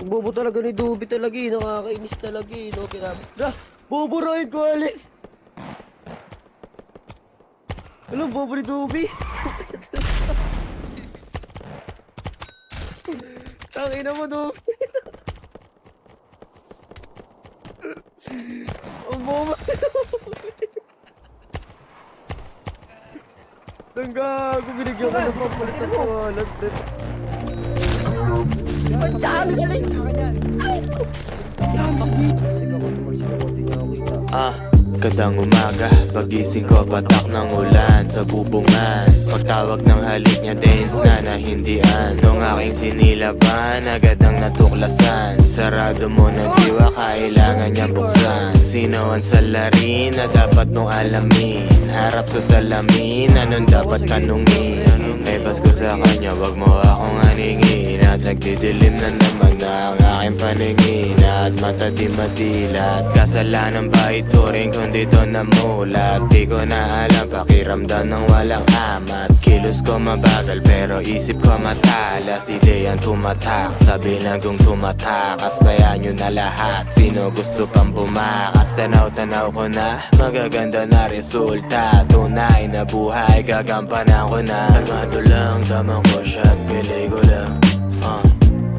Bobo talaga ni Dubi talaga eh. Nakakainis talaga eh. No, bobo Ryan ko, alis. Alam, bobo ni Dubi. Tangina mo, Dubi. Ang bobo. Ang gago, binigyan ka na papalit ng pangalan, pre. Ang dami ka lang! Sige ako, tumalis ako, di niya ako kita. Kadang umaga, pagising ko patak ng ulan sa bubungan. Pagtawag ng halik niya dance na nahindian. Nung aking sinilaban, agad ang natuklasan. Sarado mo ng diwa, kailangan niya buksan. Sino ang salarin na dapat mong alamin? Harap sa salamin, anong dapat tanungin? May basko sa kanya, wag mo akong aningin. At nagdidilim na naman na ang aking paningin. At mata di madilat, kasalanan ba ito rin kung dito namulat? Di ko na alam, pakiramdam ng walang amat. Kilos ko mabagal pero isip ko matalas. Ideyang tumatak, sabi lang kung tumatakas. Kaya nyo na lahat, sino gusto pang bumakas? Tanaw-tanaw ko na, magaganda na resulta. Tunay na buhay, gagampanan ko na. Kalmado lang, tamang ko shot, pili ko lang.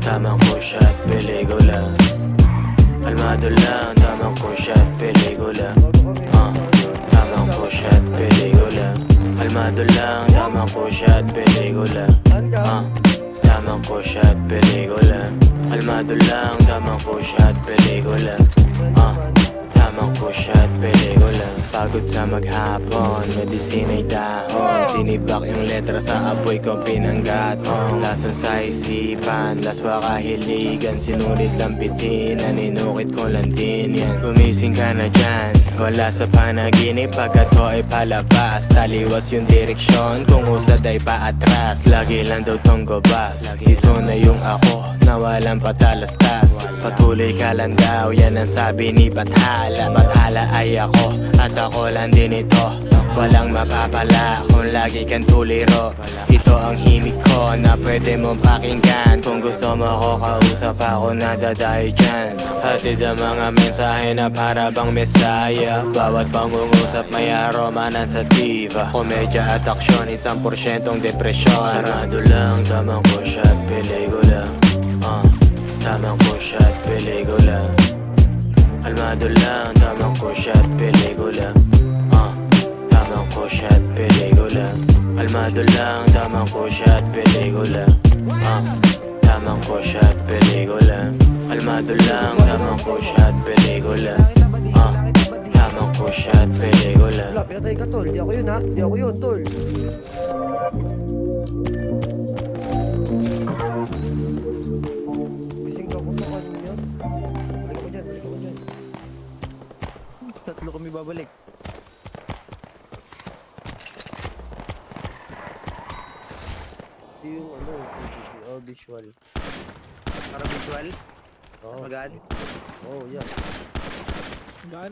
Tamang ko shot, pili ko lang. Kalmado lang, tamang ko shot, pili ko lang. Tamang ko shot, pili ko lang. Kalmado lang, tamang ko shot, pili ko lang. Tamang ko shot, pili ko lang. Kalmado lang, tamang ko shot, pili ko lang. Tamang ko shot, pili ko lang. Pagod sa maghapon, medisina'y dahon. Sinibak yung letra sa apoy ko pinanggatong. Lason sa isipan, laswa kahiligan. Sinulit lang bitin, naninukit ko lang din yan. Gumising ka na dyan, wala sa panaginip. Pagkat ko ay palabas, taliwas yung direksyon. Kung usad ay paatras, lagi lang daw tong gobas. Ito na yung ako, na walang patalastas. Patuloy ka lang daw, yan ang sabi ni Bathala. Bathala ay ako, at ako lang din ito. Walang mapapala kung lagi kang tuliro. Ito ang himig ko na pwede mong pakinggan. Kung gusto mo ako kausap, ako nadadayo dyan. Hatid ang mga mensahe na para bang mesaya. Bawat pangungusap may aroma ng sativa. Komedya at aksyon, 1% depresyon. Arado lang, tamang ko shot, pili ko lang. Tamang ko shot, pili ko lang. Kalmado lang, tamang ko shot, pili ko lang. Tamang ko shot, pili ko lang. Kalmado lang, tamang ko shot, pili ko lang. Tamang ko shot, pili ko lang. Kalmado lang, tamang ko shot, pili ko lang. Tamang ko shot, pili ko lang. Wala, pinatay ka, tol. Di ako yun, ha? Di ako yun, tol. Gising ka ko sa kanya. Balik ko dyan, balik ko dyan. Tatlo kami babalik. Ito yung visual. Para visual. Oo. Magaan. Oh, yeah. Gaan.